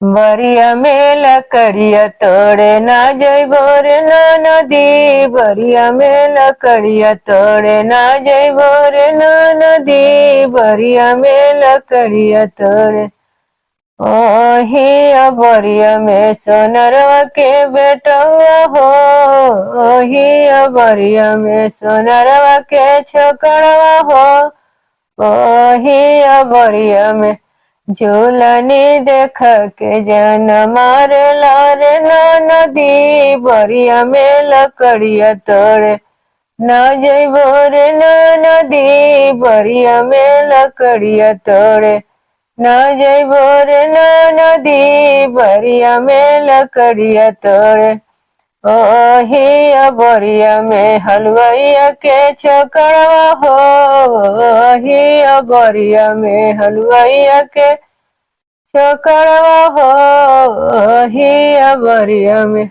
बरिया में लकड़िया तोड़े ना जइबो रे नदी, बरिया में लकड़िया तोड़े ना जइबो रे नदी, बरिया में लकड़िया तोड़े। ओही बरिया में सोनरवा के बेटवा हो, ओही बरिया में सोनरवा के छोकरवा हो, ओही बरिया में झूलनी देख के जन मारे लारे नदी, बरिया में लकड़िया तोड़े ना जइबो रे नदी, बरिया में लकड़िया तोड़े ना जइबो रे नदी, बरिया में लकड़िया तोड़े। ओही बरिया में हलवैया के छोकरवा हो, ओही बरिया में हलवैया के छोकरवा हो, ओही बरिया में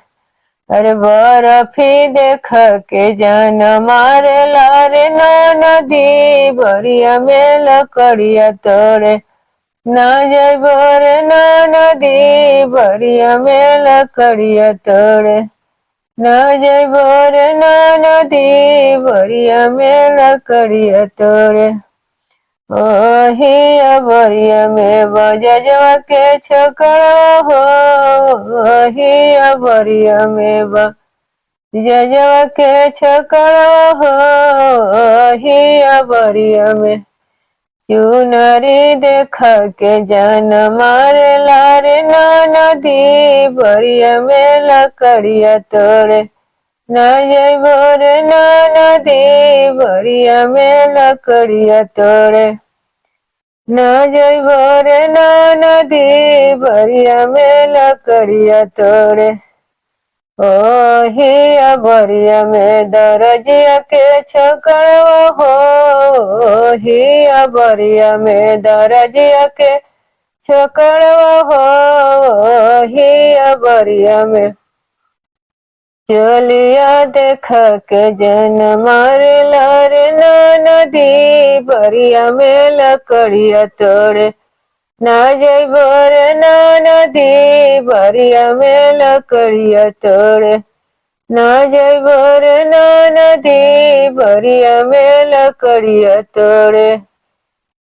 अरे बर्फी देख के जन मारे लारे नदी, बरिया में लकड़िया तोड़े ना जइबो रे नदी, बरिया में लकड़िया तोड़े ना जइबो रे नदी, बरिया में लकड़िया तोड़े। ओही बरिया में बजजवा के छोकरवा हो, ओही बरिया में बजजवा के छोकरवा हो, ओही बरिया में चुनरी देख के जन मारे लारे नदी, बरिया में लकड़िया तोड़े ना जइबो रे नदी, बरिया में लकड़िया तोड़े ना जइबो रे नदी, बरिया में लकड़िया तोड़े। ओही बरिया में दरजिया के छोकरवा हो, ओही बरिया में दरजिया के छोकरवा हो, ओही बरिया में चलिया देख के जन मारे लारे नदी, बरिया में लकड़िया तोड़े ना जइबो रे नदी, बरिया में लकड़िया तोड़े ना जइबो रे नदी, बरिया में लकड़िया तोड़े।